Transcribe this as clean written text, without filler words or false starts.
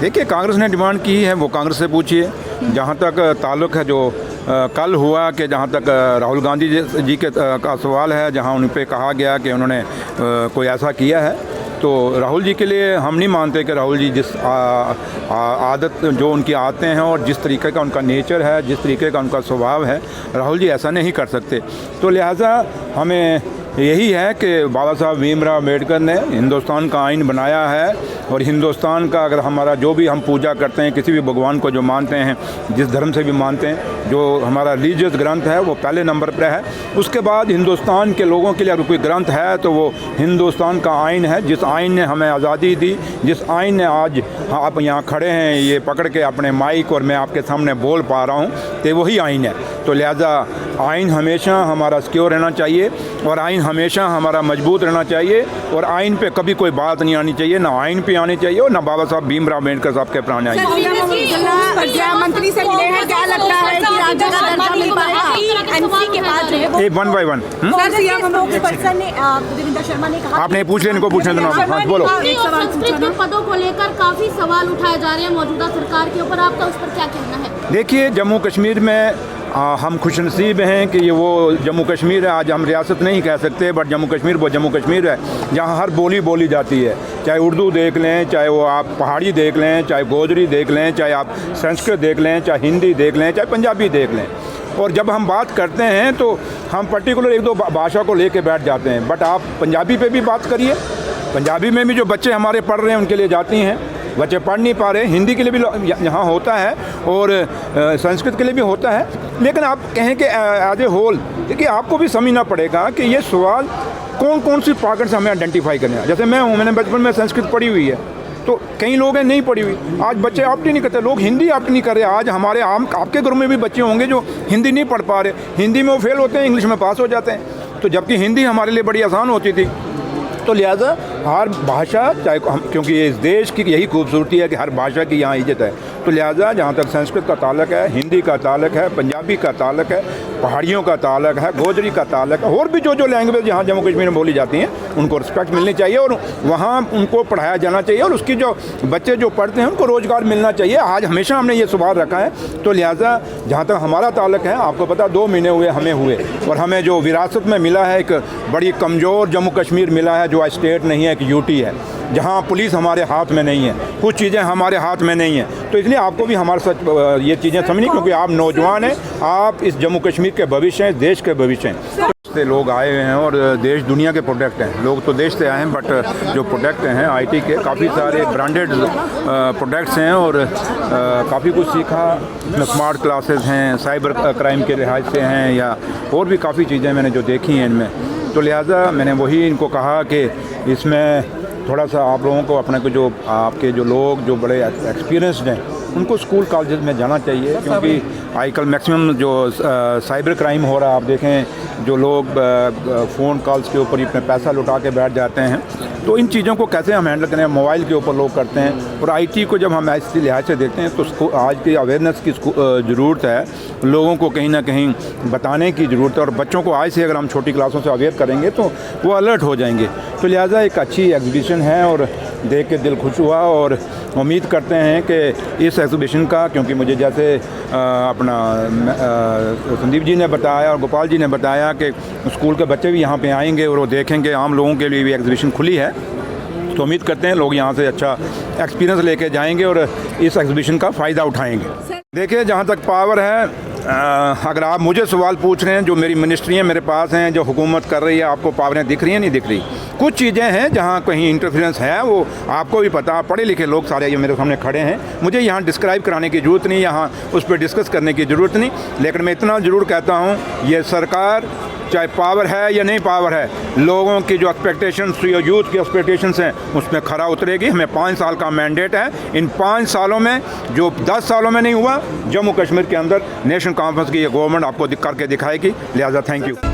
देखिए, कांग्रेस ने डिमांड की है वो कांग्रेस से पूछिए। जहाँ तक ताल्लुक़ है जो कल हुआ कि जहाँ तक राहुल गांधी जी के का सवाल है, जहाँ उन पे कहा गया कि उन्होंने कोई ऐसा किया है, तो राहुल जी के लिए हम नहीं मानते कि राहुल जी जिस आदत जो उनकी आदतें हैं और जिस तरीके का उनका नेचर है, जिस तरीके का उनका स्वभाव है, राहुल जी ऐसा नहीं कर सकते। तो लिहाजा हमें यही है कि बाबा साहब भीमराव अम्बेडकर ने हिंदुस्तान का आइन बनाया है और हिंदुस्तान का अगर हमारा जो भी हम पूजा करते हैं, किसी भी भगवान को जो मानते हैं, जिस धर्म से भी मानते हैं, जो हमारा रिलीजियस ग्रंथ है वो पहले नंबर पर है। उसके बाद हिंदुस्तान के लोगों के लिए अगर कोई ग्रंथ है तो वो हिंदुस्तान का आइन है, जिस आइन ने हमें आज़ादी दी, जिस आइन ने आज आप यहाँ खड़े हैं ये पकड़ के अपने माइक और मैं आपके सामने बोल पा रहा हूँ, तो वही आइन है। तो लिहाजा आइन हमेशा हमारा सिक्योर रहना चाहिए और आइन हमेशा हमारा मजबूत रहना चाहिए और आइन पे कभी कोई बात नहीं आनी चाहिए, ना आइन पे आनी चाहिए और ना बाबा साहब भीमराव अम्बेडकर साहब के प्राण आएंगे। मंत्री से मिले हैं, क्या लगता है कि राज्य का दर्जा मिल पाएगा एनसी के बाद जो है वन बाय वन? पर्सन ने देवेंद्र शर्मा ने कहा, आपने पूछ लिया, इनको पूछने देना। बोलो। संस्कृत पदों को लेकर काफी सवाल उठाए जा रहे हैं मौजूदा सरकार के ऊपर, आपका उस पर क्या कहना है? देखिए, जम्मू कश्मीर में हम खुशनसीब हैं कि ये वो जम्मू कश्मीर है। आज हम रियासत नहीं कह सकते, बट जम्मू कश्मीर वो जम्मू कश्मीर है जहाँ हर बोली बोली जाती है। चाहे उर्दू देख लें, चाहे वो आप पहाड़ी देख लें, चाहे गोजरी देख लें, चाहे आप संस्कृत देख लें, चाहे हिंदी देख लें, चाहे पंजाबी देख लें। और जब हम बात करते हैं तो हम पर्टिकुलर एक दो भाषा को लेके बैठ जाते हैं, बट आप पंजाबी पे भी बात करिए। पंजाबी में भी जो बच्चे हमारे पढ़ रहे हैं उनके लिए जाती हैं, बच्चे पढ़ नहीं पा रहे। हिंदी के लिए भी यहाँ होता है और संस्कृत के लिए भी होता है। लेकिन आप कहें कि एज ए होल, देखिए आपको भी समझना पड़ेगा कि ये सवाल कौन कौन सी पार्ट से हमें आइडेंटिफाई करना है। जैसे मैं हूँ, मैंने बचपन में संस्कृत पढ़ी हुई है, तो कई लोग हैं नहीं पढ़ी हुई। आज बच्चे ऑप्ट ही नहीं करते, लोग हिंदी ऑप्ट नहीं कर रहे। आज हमारे आपके घरों में भी बच्चे होंगे जो हिंदी नहीं पढ़ पा रहे, हिंदी में वो फेल होते हैं, इंग्लिश में पास हो जाते हैं। तो जबकि हिंदी हमारे लिए बड़ी आसान होती थी। तो लिहाजा हर भाषा, चाहे क्योंकि इस देश की यही खूबसूरती है कि हर भाषा की यहाँ इज्जत है। तो लिहाजा जहाँ तक संस्कृत का ताल्लुक है, हिंदी का ताल्लुक है, पंजाबी का ताल्लुक है, पहाड़ियों का ताल्लुक है, गोजरी का ताल्लुक है, और भी जो लैंग्वेज यहाँ जम्मू कश्मीर में बोली जाती हैं उनको रिस्पेक्ट मिलनी चाहिए और वहाँ उनको पढ़ाया जाना चाहिए और उसकी जो बच्चे जो पढ़ते हैं उनको रोज़गार मिलना चाहिए। आज हमेशा हमने ये सवाल रखा है। तो लिहाजा जहाँ तक हमारा ताल्लुक है, आपको पता 2 महीने हुए हमें हुए और हमें जो विरासत में मिला है, एक बड़ी कमज़ोर जम्मू कश्मीर मिला है जो स्टेट नहीं है, एक यूटी है, जहाँ पुलिस हमारे हाथ में नहीं है, कुछ चीज़ें हमारे हाथ में नहीं हैं। तो इसलिए आपको भी हमारे साथ ये चीज़ें समझनी, क्योंकि आप नौजवान हैं, आप इस जम्मू कश्मीर के भविष्य हैं, देश के भविष्य हैं। से लोग आए हुए हैं और देश दुनिया के प्रोडक्ट हैं। लोग तो देश से आए हैं, बट जो प्रोडक्ट हैं आईटी के काफ़ी सारे ब्रांडेड प्रोडक्ट्स हैं और काफ़ी कुछ सीखा। स्मार्ट क्लासेस हैं, साइबर क्राइम के लिहाज से हैं, या और भी काफ़ी चीज़ें मैंने जो देखी हैं इनमें। तो लिहाजा मैंने वही इनको कहा कि इसमें थोड़ा सा आप लोगों को अपने को जो आपके जो लोग जो बड़े एक्सपीरियंस्ड हैं उनको स्कूल कॉलेज में जाना चाहिए, क्योंकि आजकल मैक्सिमम जो साइबर क्राइम हो रहा है, आप देखें जो लोग फ़ोन कॉल्स के ऊपर ही अपने पैसा लुटा के बैठ जाते हैं। तो इन चीज़ों को कैसे हम हैंडल करें, मोबाइल के ऊपर लोग करते हैं। और आईटी को जब हम इस लिहाज से देखते हैं तो आज की अवेयरनेस की ज़रूरत है, लोगों को कहीं ना कहीं बताने की ज़रूरत है। और बच्चों को आज से अगर हम छोटी क्लासों से अवेयर करेंगे तो वो अलर्ट हो जाएंगे। तो लिहाजा एक अच्छी एग्जीबिशन है और देख के दिल खुश हुआ और उम्मीद करते हैं कि इस एग्जीबिशन का, क्योंकि मुझे जैसे अपना संदीप जी ने बताया और गोपाल जी ने बताया कि स्कूल के बच्चे भी यहाँ पे आएंगे और वो देखेंगे, आम लोगों के लिए भी एग्जीबिशन खुली है। तो उम्मीद करते हैं लोग यहाँ से अच्छा एक्सपीरियंस लेके जाएंगे और इस एग्जीबिशन का फ़ायदा उठाएंगे। देखिए, जहाँ तक पावर है, अगर आप मुझे सवाल पूछ रहे हैं, जो मेरी मिनिस्ट्री मेरे पास हैं, जो हुकूमत कर रही है, आपको पावरें दिख रही हैं नहीं दिख रही? कुछ चीज़ें हैं जहाँ कहीं इंटरफेरेंस है, वो आपको भी पता, पढ़े लिखे लोग सारे ये मेरे सामने खड़े हैं, मुझे यहाँ डिस्क्राइब कराने की ज़रूरत नहीं, यहाँ उस पर डिस्कस करने की ज़रूरत नहीं। लेकिन मैं इतना ज़रूर कहता हूँ, ये सरकार चाहे पावर है या नहीं पावर है, लोगों की जो एक्सपेक्टेशंस, यूथ की एक्सपेक्टेशंस हैं, उसमें खरा उतरेगी। हमें 5 साल का मैंडेट है। इन 5 सालों में जो 10 सालों में नहीं हुआ, जम्मू कश्मीर के अंदर नेशनल कॉन्फ्रेंस की ये गवर्नमेंट आपको करके दिखाएगी। लिहाजा थैंक यू।